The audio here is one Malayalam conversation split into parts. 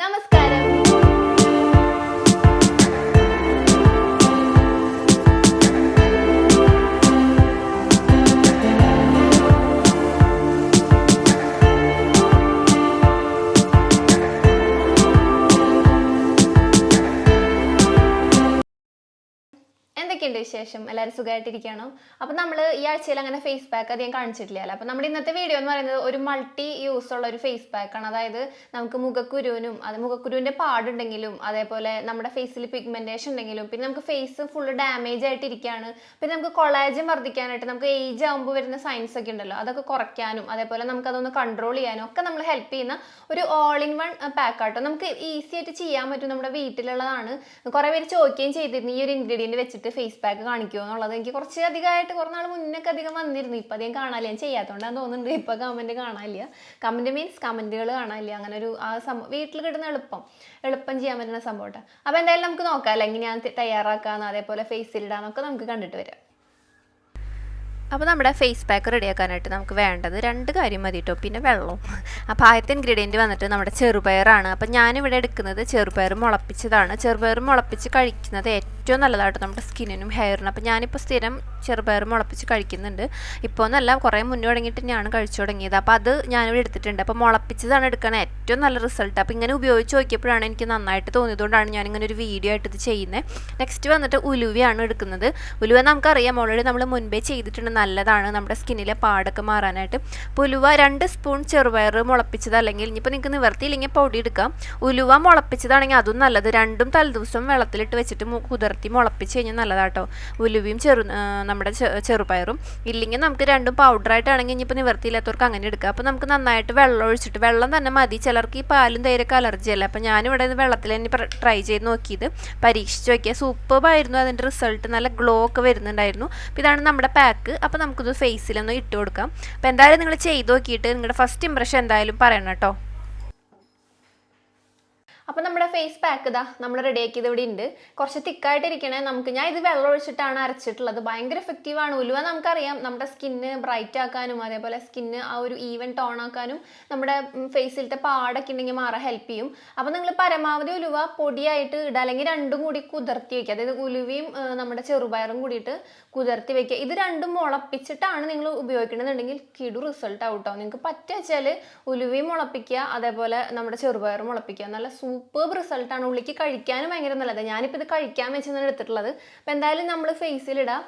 നമസ്കാരം. എന്തൊക്കെയുണ്ട് വിശേഷം? എല്ലാവരും സുഖമായിട്ടിരിക്കുകയാണോ? അപ്പോൾ നമ്മൾ ഈ ആഴ്ചയിൽ അങ്ങനെ ഫേസ് പാക്ക് അധികം കാണിച്ചിട്ടില്ലല്ലോ. അപ്പോൾ നമ്മുടെ ഇന്നത്തെ വീഡിയോ എന്ന് പറയുന്നത് ഒരു മൾട്ടി യൂസ് ഉള്ള ഒരു ഫേസ് പാക്കാണ്. അതായത് നമുക്ക് മുഖക്കുരുവിനും മുഖക്കുരുവിൻ്റെ പാടുണ്ടെങ്കിലും അതേപോലെ നമ്മുടെ ഫേസിൽ പിഗ്മെൻറ്റേഷൻ ഉണ്ടെങ്കിലും പിന്നെ നമുക്ക് ഫേസ് ഫുള്ള് ഡാമേജ് ആയിട്ടിരിക്കുകയാണ്, പിന്നെ നമുക്ക് കൊളാജൻ വർദ്ധിക്കാനായിട്ട് നമുക്ക് ഏജ് ആകുമ്പോൾ വരുന്ന സൈൻസ് ഒക്കെ ഉണ്ടല്ലോ, അതൊക്കെ കുറയ്ക്കാനും അതേപോലെ നമുക്കതൊന്ന് കൺട്രോൾ ചെയ്യാനും ഒക്കെ നമ്മൾ ഹെൽപ്പ് ചെയ്യുന്ന ഒരു ഓൾ ഇൻ വൺ പാക്കാട്ടോ. നമുക്ക് ഈസി ആയിട്ട് ചെയ്യാൻ പറ്റും, നമ്മുടെ വീട്ടിലുള്ളതാണ്. കുറേ പേര് ചോദിക്കുകയും ചെയ്തിരുന്നു ഈ ഒരു ഇൻഗ്രീഡിയൻറ്റ് വെച്ചിട്ട് ഫേസ് പാക്ക് കാണിക്കുമോ എന്നുള്ളത്. എനിക്ക് കുറച്ച് അധികമായിട്ട് കുറേ നാൾ മുന്നൊക്കെ അധികം വന്നിരുന്നു, ഇപ്പം അധികം കാണാനില്ല. ഞാൻ ചെയ്യാത്തതുകൊണ്ടാണ് തോന്നുന്നുണ്ട് ഇപ്പം കമൻറ്റ് കാണാനില്ല. കമൻറ്റ് മീൻസ് കമൻറ്റുകൾ കാണാനില്ല. അങ്ങനെ ഒരു ആ സംഭവം വീട്ടിൽ കിട്ടുന്ന എളുപ്പം ചെയ്യാൻ പറ്റുന്ന സംഭവം കേട്ടോ. അപ്പോൾ എന്തായാലും നമുക്ക് നോക്കാം അല്ല എങ്ങനെയാണ് തയ്യാറാക്കാമെന്ന് അതേപോലെ ഫേസിലിടാന്നൊക്കെ നമുക്ക് കണ്ടിട്ട് വരാം. അപ്പോൾ നമ്മുടെ ഫേസ് പാക്ക് റെഡിയാക്കാനായിട്ട് നമുക്ക് വേണ്ടത് 2 കാര്യം മതി കേട്ടോ, പിന്നെ വെള്ളവും. അപ്പോൾ ആദ്യത്തെ ഇൻഗ്രീഡിയൻറ്റ് വന്നിട്ട് നമ്മുടെ ചെറുപയറാണ്. അപ്പം ഞാനിവിടെ എടുക്കുന്നത് ചെറുപയർ മുളപ്പിച്ചതാണ്. ചെറുപയർ മുളപ്പിച്ച് കഴിക്കുന്നത് ഏറ്റവും നല്ലതായിട്ട് നമ്മുടെ സ്കിന്നിനും ഹെയറിനും. അപ്പോൾ ഞാനിപ്പോൾ സ്ഥിരം ചെറുപയർ മുളപ്പിച്ച് കഴിക്കുന്നുണ്ട്. ഇപ്പോൾ എന്നല്ല, കുറേ മുന്നേ തുടങ്ങിയിട്ട് ഞാൻ കഴിച്ചു തുടങ്ങിയത്. അപ്പോൾ അത് ഞാനിവിടെ എടുത്തിട്ടുണ്ട്. അപ്പോൾ മുളപ്പിച്ചതാണ് എടുക്കാൻ ഏറ്റവും നല്ല റിസൾട്ട്. അപ്പോൾ ഇങ്ങനെ ഉപയോഗിച്ച് നോക്കിയപ്പോഴാണ് എനിക്ക് നന്നായിട്ട് തോന്നിയതുകൊണ്ടാണ് ഞാനിങ്ങനെ ഒരു വീഡിയോ ആയിട്ട് ഇത് ചെയ്യുന്നത്. നെക്സ്റ്റ് വന്നിട്ട് ഉലുവയാണ് എടുക്കുന്നത്. ഉലുവ നമുക്കറിയാം, ഓൾറെഡി നമ്മൾ മുൻപേ ചെയ്തിട്ടുണ്ട്, നല്ലതാണ് നമ്മുടെ സ്കിന്നിലെ പാടൊക്കെ മാറാനായിട്ട്. അപ്പോൾ ഉലുവ 2 സ്പൂൺ ചെറുപയർ മുളപ്പിച്ചത്, അല്ലെങ്കിൽ ഇനിയിപ്പോൾ നിങ്ങൾക്ക് നിവർത്തിയില്ലെങ്കിൽ പൊടി എടുക്കാം. ഉലുവ മുളപ്പിച്ചതാണെങ്കിൽ അതും നല്ലത്. രണ്ടും തലേദിവസം വെള്ളത്തിലിട്ട് വെച്ചിട്ട് കുതിർത്തി മുളപ്പിച്ച് കഴിഞ്ഞാൽ നല്ലതാട്ടോ, ഉലുവയും നമ്മുടെ ചെറുപയറും. ഇല്ലെങ്കിൽ നമുക്ക് രണ്ടും പൗഡറായിട്ടാണെങ്കിൽ ഇനിയിപ്പോൾ നിവർത്തിയില്ലാത്തവർക്ക് അങ്ങനെ എടുക്കുക. അപ്പോൾ നമുക്ക് നന്നായിട്ട് വെള്ളം ഒഴിച്ചിട്ട്, വെള്ളം തന്നെ മതി. ചിലർക്ക് ഈ പാലും തൈരൊക്കെ അലർജി അല്ല. അപ്പോൾ ഞാനിവിടെ വെള്ളത്തിൽ തന്നെ ട്രൈ ചെയ്ത് നോക്കിയത്, പരീക്ഷിച്ച് നോക്കിയാൽ സൂപ്പറായിരുന്നു. അതിൻ്റെ റിസൾട്ട് നല്ല ഗ്ലോ ഒക്കെ വരുന്നുണ്ടായിരുന്നു. അപ്പോൾ ഇതാണ് നമ്മുടെ പാക്ക്. അപ്പോൾ നമുക്കിത് ഫേസിലൊന്ന് ഇട്ട് കൊടുക്കാം. അപ്പോൾ എന്തായാലും നിങ്ങൾ ചെയ്ത് നോക്കിയിട്ട് നിങ്ങളുടെ ഫസ്റ്റ് ഇംപ്രഷൻ എന്തായാലും പറയണം കേട്ടോ. അപ്പോൾ നമ്മുടെ ഫേസ് പാക്ക് ഇതാ നമ്മൾ റെഡിയാക്കിയത് ഇവിടെ ഉണ്ട്. കുറച്ച് തിക്കായിട്ടിരിക്കണേ. ഞാൻ ഇത് വെള്ളം ഒഴിച്ചിട്ടാണ് അരച്ചിട്ടുള്ളത്. ഭയങ്കര എഫക്റ്റീവാണ്. ഉലുവ നമുക്കറിയാം നമ്മുടെ സ്കിന്ന് ബ്രൈറ്റ് ആക്കാനും അതേപോലെ സ്കിന്ന് ആ ഒരു ഈവൻ ടോൺ ആക്കാനും നമ്മുടെ ഫേസിലത്തെ പാടൊക്കെ ഉണ്ടെങ്കിൽ മാറാൻ ഹെൽപ്പ് ചെയ്യും. അപ്പോൾ നിങ്ങൾ പരമാവധി ഉലുവ പൊടിയായിട്ട് ഇടുക, അല്ലെങ്കിൽ രണ്ടും കൂടി കുതിർത്തി വയ്ക്കുക. അതായത് ഉലുവയും നമ്മുടെ ചെറുപയറും കൂടിയിട്ട് കുതിർത്തി വയ്ക്കുക. ഇത് രണ്ടും മുളപ്പിച്ചിട്ടാണ് നിങ്ങൾ ഉപയോഗിക്കണമെന്നുണ്ടെങ്കിൽ കിടു റിസൾട്ട് ആവട്ടോ. നിങ്ങൾക്ക് പറ്റുവെച്ചാൽ ഉലുവയും മുളപ്പിക്കുക, അതേപോലെ നമ്മുടെ ചെറുപയറും മുളപ്പിക്കുക. നല്ല സൂപ്പർ റിസൾട്ടാണ്. ഉള്ളിക്ക് കഴിക്കാനും ഭയങ്കര നല്ലതാണ്. ഞാനിപ്പോൾ ഇത് കഴിക്കാൻ വെച്ചാണ് എടുത്തിട്ടുള്ളത്. അപ്പോൾ എന്തായാലും നമ്മൾ ഫേസിലിടാം.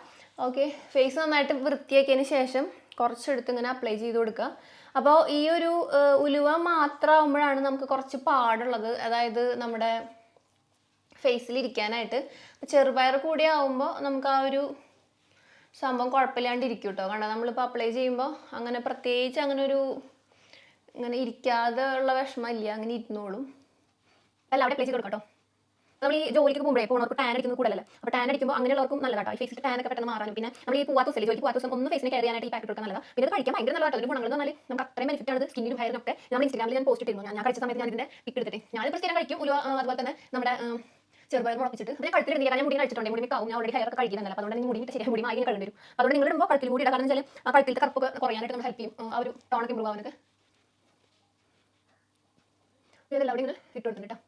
ഓക്കെ, ഫേസ് നന്നായിട്ട് വൃത്തിയാക്കിയതിന് ശേഷം കുറച്ചെടുത്ത് ഇങ്ങനെ അപ്ലൈ ചെയ്ത് കൊടുക്കുക. അപ്പോൾ ഈ ഒരു ഉലുവ മാത്രമാകുമ്പോഴാണ് നമുക്ക് കുറച്ച് പാടുള്ളത്, അതായത് നമ്മുടെ ഫേസിലിരിക്കാനായിട്ട്. ചെറുപയർ കൂടി ആകുമ്പോൾ നമുക്ക് ആ ഒരു സംഭവം കുഴപ്പമില്ലാണ്ടിരിക്കും കേട്ടോ. കാരണം നമ്മളിപ്പോൾ അപ്ലൈ ചെയ്യുമ്പോൾ അങ്ങനെ പ്രത്യേകിച്ച് ഇങ്ങനെ ഇരിക്കാതെ ഉള്ള വിഷമമില്ല, അങ്ങനെ ഇരുന്നോളും. എല്ലാവരും അപ്ലൈ ചെയ്ത് കൊടുക്കാം കേട്ടോ. നമ്മൾ ഈ ജോലിക്ക് പോകുമ്പോഴേ ടാൻ അടിക്കുന്നത് കൂടുതലല്ലേ. അപ്പോൾ ടാൻ അടിക്കുമ്പോൾ അങ്ങനെയുള്ളവർക്കും നല്ലതാട്ടോ. ഈ ഫേസിൽ ടാനൊക്കെ പെട്ടെന്ന് മാറാനും പിന്നെ നമ്മൾ ഈ പോവാത്ത ദിവസം ജോലിക്ക് പോവാത്ത ദിവസം ഒന്ന് ഫേസിനെ കെയർ ചെയ്യാനായിട്ട് ഈ പാക്കറ്റ് കൊടുക്കാൻ നല്ലതാണ്. പിന്നെ ഇത് കഴിക്കാൻ ഭയങ്കര നല്ലതാട്ടോ. ഒരു ഗുണങ്ങൾ എന്ന് പറഞ്ഞാൽ നമുക്ക് അത്രയും ബെനിഫിറ്റ് ആണ് സ്കിന്നിനും ഹെയറിനൊക്കെ. നമ്മൾ ഇൻസ്റ്റാഗ്രാമിൽ ഞാൻ പോസ്റ്റ് ഇട്ടിരുന്നു. ഞാൻ കഴിച്ച സമയത്ത് ഞാൻ ഇതിൻ്റെ പിക്ക് എടുത്തിട്ട് ഞാനിപ്പോൾ സ്ഥിരം കഴിക്കും ഉലുവ. അതുപോലെ തന്നെ നമ്മുടെ ചെറുപയർ മുളപ്പിച്ചിട്ട് ഞാൻ കഴുത്തിലിടുന്നില്ല. ഞാൻ മുടി കഴിച്ചിട്ടുണ്ട്, മുടി ആവും. ഞാൻ ഓൾറെഡി ഹെയറൊക്കെ കഴിക്കുന്നില്ല. അപ്പോൾ അതുകൊണ്ട് മുടി ശരിയായി മുടി മാറ്റി കഴിയേണ്ടി വരും. അതുകൊണ്ട് നിങ്ങൾ ഇടുമ്പോൾ കഴുത്തിൽ കൂടി ഇടാം. കാരണം വെച്ചാൽ ആ കഴുത്തിലത്തെ കറുപ്പൊക്കെ കുറയാനായിട്ട് നമ്മൾ ഹെൽപ്പ് ചെയ്യും. ആ ഒരു ടോണൊക്കെ ഇമ്പ്രൂവ് ആവാനൊക്കെ. ഇതെല്ലാം അവിടെ നിങ്ങൾ ഇട്ട് കൊടുത്തിട്ട്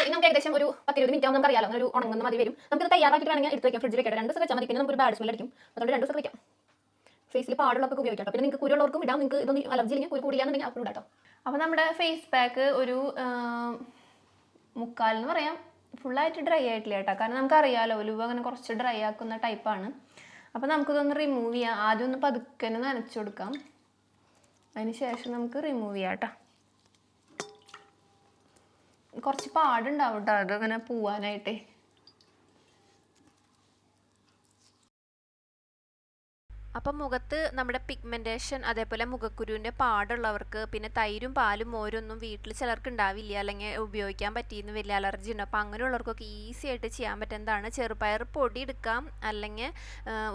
നമുക്ക് ഏകദേശം ഒരു 10-20 മിനിറ്റ് ആവും. നമുക്ക് അറിയാലോ, ഒരു ഉണങ്ങുന്ന മതി വരും. നമുക്ക് തയ്യാറാക്കിയിട്ട് വേണമെങ്കിൽ എടുത്ത് വയ്ക്കാം, ഫ്രിഡ്ജിൽ വെക്കട്ടെ. 2 ദിവസം വെച്ചാൽ മതി. പിന്നെ നമുക്ക് ഒരു ബാഡ് സ്മെൽ അടിക്കും. അതുകൊണ്ട് 2 ദിവസം വയ്ക്കാം. ഫേസിൽ പാടുള്ളതൊക്കെ ഉപയോഗിക്കാം. പിന്നെ നിങ്ങൾക്ക് കുരുള്ളവർക്കും ഇടാം. നിങ്ങൾക്ക് ഇതൊന്നും അലർജി ഇല്ലെങ്കിൽ കുരു കൂടിയാണെന്നുണ്ടെങ്കിൽ അപ്പോൾ ഇടാം. അപ്പോൾ നമ്മുടെ ഫേസ് പാക്ക് ഒരു 3/4 എന്ന് പറയാം, ഫുള്ളായിട്ട് ഡ്രൈ ആയിട്ടില്ല കേട്ടോ. കാരണം നമുക്കറിയാലോ ഉലുവ അങ്ങനെ കുറച്ച് ഡ്രൈ ആക്കുന്ന ടൈപ്പാണ്. അപ്പോൾ നമുക്കിതൊന്ന് റിമൂവ് ചെയ്യാം. ആദ്യം ഒന്ന് പതുക്കെ നനച്ചു കൊടുക്കാം, അതിന് ശേഷം നമുക്ക് റിമൂവ് ചെയ്യാം കേട്ടോ. കുറച്ച് പാടുണ്ടാവും കേട്ടോ അതങ്ങനെ പോവാനായിട്ട്. അപ്പം മുഖത്ത് നമ്മുടെ പിഗ്മെൻറ്റേഷൻ അതേപോലെ മുഖക്കുരുവിൻ്റെ പാടുള്ളവർക്ക്, പിന്നെ തൈരും പാലും മോരൊന്നും വീട്ടിൽ ചിലർക്ക് ഉണ്ടാവില്ല, അല്ലെങ്കിൽ ഉപയോഗിക്കാൻ പറ്റിയെന്ന് വലിയ അലർജി ഉണ്ട്. അപ്പോൾ അങ്ങനെയുള്ളവർക്കൊക്കെ ഈസി ആയിട്ട് ചെയ്യാൻ പറ്റുന്നതാണ്. ചെറുപയർ പൊടി എടുക്കാം, അല്ലെങ്കിൽ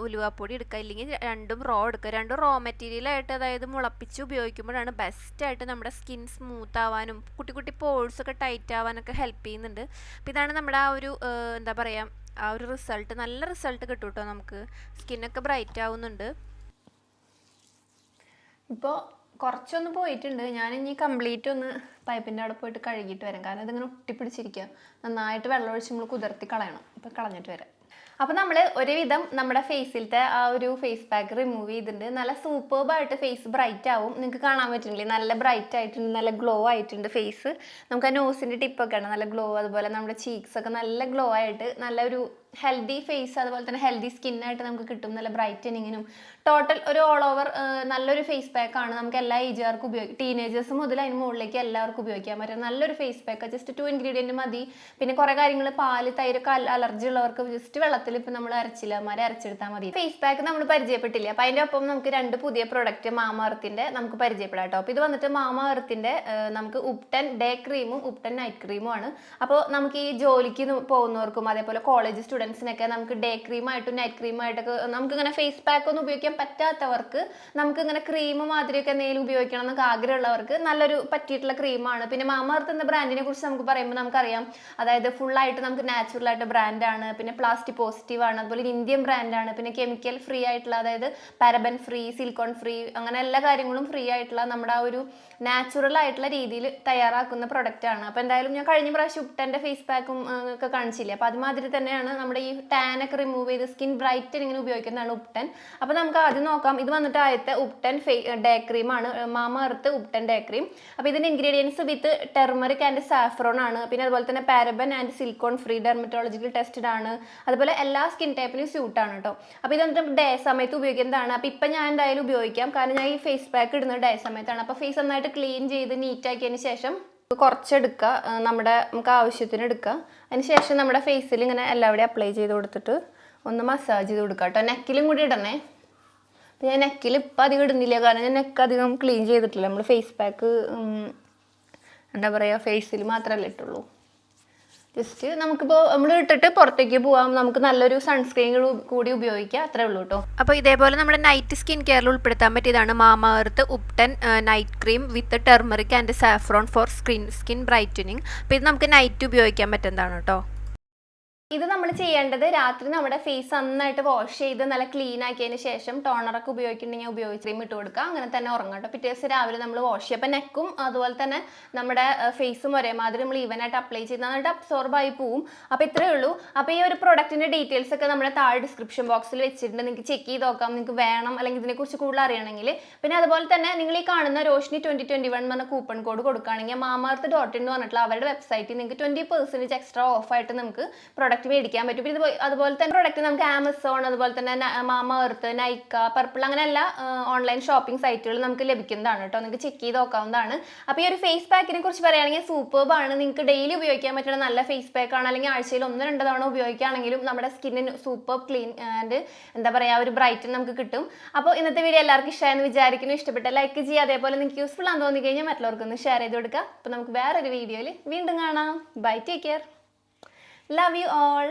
ഉലുവാപ്പൊടി എടുക്കാം, ഇല്ലെങ്കിൽ രണ്ടും റോ എടുക്കുക. രണ്ടും റോ മെറ്റീരിയലായിട്ട്, അതായത് മുളപ്പിച്ച് ഉപയോഗിക്കുമ്പോഴാണ് ബെസ്റ്റായിട്ട് നമ്മുടെ സ്കിൻ സ്മൂത്ത് ആവാനും കുട്ടി കുട്ടി പോൾസൊക്കെ ടൈറ്റ് ആവാനൊക്കെ ഹെൽപ്പ് ചെയ്യുന്നുണ്ട്. അപ്പോൾ ഇതാണ് നമ്മുടെ ആ ഒരു എന്താ പറയുക, ആ ഒരു റിസൾട്ട്. നല്ല റിസൾട്ട് കിട്ടും കേട്ടോ. നമുക്ക് സ്കിന്നൊക്കെ ബ്രൈറ്റ് ആവുന്നുണ്ട്. ഇപ്പോൾ കുറച്ചൊന്ന് പോയിട്ടുണ്ട്. ഞാൻ ഇനി കംപ്ലീറ്റ് ഒന്ന് പൈപ്പിൻ്റെ അവിടെ പോയിട്ട് കഴുകിയിട്ട് വരാം. കാരണം ഇതിങ്ങനെ ഒട്ടിപ്പിടിച്ചിരിക്കുക. നന്നായിട്ട് വെള്ളമൊഴിച്ച് നമ്മൾ കുതിർത്തി കളയണം. ഇപ്പം കളഞ്ഞിട്ട് വരാം. അപ്പോൾ നമ്മൾ ഒരുവിധം നമ്മുടെ ഫേസിലത്തെ ആ ഒരു ഫേസ് പാക്ക് റിമൂവ് ചെയ്തിട്ടുണ്ട്. നല്ല സൂപ്പർബായിട്ട് ഫേസ് ബ്രൈറ്റ് ആവും. നിങ്ങൾക്ക് കാണാൻ പറ്റുന്നില്ലേ, നല്ല ബ്രൈറ്റ് ആയിട്ടുണ്ട്, നല്ല ഗ്ലോ ആയിട്ടുണ്ട് ഫേസ്. നമുക്ക് ആ നോസിൻ്റെ ടിപ്പൊക്കെയാണ് നല്ല ഗ്ലോ. അതുപോലെ നമ്മുടെ ചീക്സ് ഒക്കെ നല്ല ഗ്ലോ ആയിട്ട് നല്ലൊരു ഹെൽത്തി ഫേസ്, അതുപോലെ തന്നെ ഹെൽത്തി സ്കിന്നായിട്ട് നമുക്ക് കിട്ടും. നല്ല ബ്രൈറ്റനിങ്ങിനും ടോട്ടൽ ഒരു ഓൾ ഓവർ നല്ലൊരു ഫേസ് പാക്കാണ്. നമുക്ക് എല്ലാ ഏജുകാർക്കും ഉപയോഗിക്കാം. ടീനേജേഴ്സ് മുതൽ അതിന് മുകളിലേക്ക് എല്ലാവർക്കും ഉപയോഗിക്കാൻ പറ്റും നല്ലൊരു ഫേസ് പാക്ക്. ജസ്റ്റ് 2 ഇൻഗ്രീഡിയൻറ്റ് മതി. പിന്നെ കുറേ കാര്യങ്ങൾ, പാല്, തൈരൊക്കെ അലർജി ഉള്ളവർക്ക് ജസ്റ്റ് വെള്ളത്തിൽ ഇപ്പം നമ്മൾ അരച്ചെടുത്താൽ മതി. ഫേസ് പാക്ക് നമ്മൾ പരിചയപ്പെട്ടില്ല. അപ്പം അതിൻ്റെ ഒപ്പം നമുക്ക് 2 പുതിയ പ്രൊഡക്റ്റ് മാമഎർത്തിൻ്റെ നമുക്ക് പരിചയപ്പെടാം കേട്ടോ. അപ്പോൾ ഇത് വന്നിട്ട് മാമഎർത്തിൻ്റെ നമുക്ക് ഉപ്ടൻ ഡേ ക്രീമും ഉപ്ടൻ നൈറ്റ് ക്രീമും ആണ്. അപ്പോൾ നമുക്ക് ഈ ജോലിക്ക് പോകുന്നവർക്കും അതേപോലെ കോളേജ് സ്റ്റുഡൻസിനൊക്കെ നമുക്ക് ഡേ ക്രീമായിട്ടും നൈറ്റ് ക്രീമായിട്ടൊക്കെ നമുക്കിങ്ങനെ ഫേസ് പാക്ക് ഒന്നും ഉപയോഗിക്കാൻ പറ്റാത്തവർക്ക് നമുക്കിങ്ങനെ ക്രീം മാതിരിയൊക്കെ എന്തെങ്കിലും ഉപയോഗിക്കണം എന്നൊക്കെ ആഗ്രഹമുള്ളവർക്ക് നല്ലൊരു പറ്റിയിട്ടുള്ള ക്രീമാണ്. പിന്നെ മാമഎർത്ത് എന്ന ബ്രാൻഡിനെ കുറിച്ച് നമുക്ക് പറയുമ്പോൾ നമുക്കറിയാം, അതായത് ഫുള്ളായിട്ട് നമുക്ക് നാച്ചുറലായിട്ട് ബ്രാൻഡാണ്. പിന്നെ പ്ലാസ്റ്റിക് പോസിറ്റീവ് ആണ്. അതുപോലെ ഇന്ത്യൻ ബ്രാൻഡാണ്. പിന്നെ കെമിക്കൽ ഫ്രീ ആയിട്ടുള്ള, അതായത് പാരബൻ ഫ്രീ, സിലിക്കോൺ ഫ്രീ, അങ്ങനെ എല്ലാ കാര്യങ്ങളും ഫ്രീ ആയിട്ടുള്ള നമ്മുടെ ആ ഒരു നാച്ചുറൽ ആയിട്ടുള്ള രീതിയിൽ തയ്യാറാക്കുന്ന പ്രൊഡക്റ്റ് ആണ്. അപ്പോൾ എന്തായാലും ഞാൻ കഴിഞ്ഞ പ്രാവശ്യം ഉപ്ടൻ്റെ ഫേസ് പാക്കും ഒക്കെ കാണിച്ചില്ലേ, അപ്പോൾ അതുമാതിരി തന്നെയാണ് നമ്മുടെ ഈ ടാനൊക്കെ റിമൂവ് ചെയ്ത് സ്കിൻ ബ്രൈറ്റനിങ്ങിന് ഉപയോഗിക്കുന്നതാണ് ഉപ്ടൻ. അപ്പോൾ നമുക്ക് ആദ്യം നോക്കാം. ഇത് വന്നിട്ട് ആദ്യത്തെ ഉപ്ടൻ ഡേ ക്രീമാണ്, മാമഎർത്ത് ഉപ്ടൻ ഡേ ക്രീം. അപ്പോൾ ഇതിൻ്റെ ingredients with turmeric and saffron ആണ്. പിന്നെ അതുപോലെ തന്നെ paraben and silicone free, dermatological tested ആണ്. അതുപോലെ എല്ലാ സ്കിൻ ടൈപ്പിനും സ്യൂട്ടാണ് കേട്ടോ. അപ്പോൾ ഇത് വന്നിട്ട് ഡേ സമയത്ത് ഉപയോഗിക്കുന്നതാണ്. അപ്പോൾ ഇപ്പം ഞാൻ എന്തായാലും ഉപയോഗിക്കാം, കാരണം ഞാൻ ഈ ഫേസ് പാക്ക് ഇടുന്നത് ഡേ സമയത്താണ്. അപ്പോൾ ഫേസ് നന്നായിട്ട് ക്ലീൻ ചെയ്ത് നീറ്റാക്കിയതിന് ശേഷം കുറച്ചെടുക്കുക, നമുക്ക് ആവശ്യത്തിന് എടുക്കുക. അതിന് ശേഷം നമ്മുടെ ഫേസിൽ ഇങ്ങനെ എല്ലാവിടെയും അപ്ലൈ ചെയ്ത് കൊടുത്തിട്ട് ഒന്ന് മസാജ് ചെയ്ത് കൊടുക്കുക കേട്ടോ. നെക്കിലും കൂടി ഇടണേ. അപ്പോൾ ഞാൻ നെക്കിൽ ഇപ്പം അധികം ഇടുന്നില്ല, കാരണം ഞാൻ നെക്ക് അധികം ക്ലീൻ ചെയ്തിട്ടില്ല. നമ്മൾ ഫേസ് പാക്ക് എന്താ പറയുക, ഫേസിൽ മാത്രമല്ല ഇട്ടുള്ളൂ. ജസ്റ്റ് നമുക്കിപ്പോൾ നമ്മൾ ഇട്ടിട്ട് പുറത്തേക്ക് പോകാം, നമുക്ക് നല്ലൊരു സൺസ്ക്രീൻ കൂടി ഉപയോഗിക്കാം, അത്രേ ഉള്ളൂ കേട്ടോ. അപ്പോൾ ഇതേപോലെ നമ്മുടെ നൈറ്റ് സ്കിൻ കെയറിൽ ഉൾപ്പെടുത്താൻ പറ്റിയതാണ് Mamaearth ubtan night cream with turmeric and saffron for skin brightening. അപ്പോൾ ഇത് നമുക്ക് നൈറ്റ് ഉപയോഗിക്കാൻ പറ്റുന്നതാണ് കേട്ടോ. ഇത് നമ്മൾ ചെയ്യേണ്ടത് രാത്രി നമ്മുടെ ഫേസ് നന്നായിട്ട് വാഷ് ചെയ്ത് നല്ല ക്ലീൻ ആക്കിയതിന് ശേഷം ടോണറൊക്കെ ഉപയോഗിക്കുന്നുണ്ടെങ്കിൽ ഉപയോഗിച്ച് ക്രീം ഇട്ട് കൊടുക്കുക. അങ്ങനെ തന്നെ ഉറങ്ങാം കേട്ടോ. പിറ്റേ ദിവസം രാവിലെ നമ്മൾ വാഷ് ചെയ്യുക. അപ്പോൾ നെക്കും അതുപോലെ തന്നെ നമ്മുടെ ഫേസും ഒരേമാതിരി നമ്മൾ ഈവനായിട്ട് അപ്ലൈ ചെയ്ത് നന്നായിട്ട് അബ്സോർബ് ആയി പോവും. അപ്പോൾ ഇത്രയേ ഉള്ളൂ. അപ്പോൾ ഈ ഒരു പ്രൊഡക്റ്റിൻ്റെ ഡീറ്റെയിൽസ് ഒക്കെ നമ്മുടെ താഴെ ഡിസ്ക്രിപ്ഷൻ ബോക്സിൽ വെച്ചിട്ടുണ്ട്. നിങ്ങൾക്ക് ചെക്ക് ചെയ്ത് നോക്കാം, നിങ്ങൾക്ക് വേണം അല്ലെങ്കിൽ ഇതിനെക്കുറിച്ച് കൂടുതൽ അറിയണമെങ്കിൽ. പിന്നെ അതുപോലെ തന്നെ നിങ്ങൾ ഈ കാണുന്ന റോഷ്നി 2021 എന്ന കൂപ്പൺ കോഡ് കൊടുക്കുകയാണെങ്കിൽ mamaearth.in എന്ന് പറഞ്ഞിട്ടുള്ള അവരുടെ വെബ്സൈറ്റിൽ നിങ്ങൾക്ക് 20% എക്സ്ട്രാ ഓഫായിട്ട് നമുക്ക് പ്രൊഡക്റ്റ് മേടിക്കാൻ പറ്റും. ഇത് അതുപോലെ തന്നെ പ്രൊഡക്റ്റ് നമുക്ക് ആമസോൺ, അതുപോലെ തന്നെ മാമഎർത്ത്, നൈക്ക, പർപ്പിൾ, അങ്ങനെ എല്ലാ ഓൺലൈൻ ഷോപ്പിംഗ് സൈറ്റുകളിൽ നമുക്ക് ലഭിക്കുന്നതാണ് കേട്ടോ. നിങ്ങൾക്ക് ചെക്ക് ചെയ്ത് നോക്കാവുന്നതാണ്. അപ്പോൾ ഈ ഒരു ഫേസ് പാക്കിനെ കുറിച്ച് പറയുകയാണെങ്കിൽ സൂപ്പർബാണ്. നിങ്ങൾക്ക് ഡെയിലി ഉപയോഗിക്കാൻ പറ്റുന്ന നല്ല ഫേസ് പാക്കാണ്. അല്ലെങ്കിൽ ആഴ്ചയിൽ 1-2 തവണ ഉപയോഗിക്കുകയാണെങ്കിലും നമ്മുടെ സ്കിന്നിന് സൂപ്പർ ക്ലീൻ ആൻഡ് എന്താ പറയുക, ഒരു ബ്രൈറ്റൻ നമുക്ക് കിട്ടും. അപ്പോൾ ഇന്നത്തെ വീഡിയോ എല്ലാവർക്കും ഇഷ്ടമായെന്ന് വിചാരിക്കുന്നു. ഇഷ്ടപ്പെട്ട ലൈക്ക് ചെയ്യുക. അതേപോലെ നിങ്ങൾക്ക് യൂസ്ഫുൾ ആണെന്ന് തോന്നി കഴിഞ്ഞാൽ മറ്റുള്ളവർക്കൊന്ന് ഷെയർ ചെയ്ത് കൊടുക്കുക. അപ്പോൾ നമുക്ക് വേറൊരു വീഡിയോയിൽ വീണ്ടും കാണാം. Bye, take care, love you all.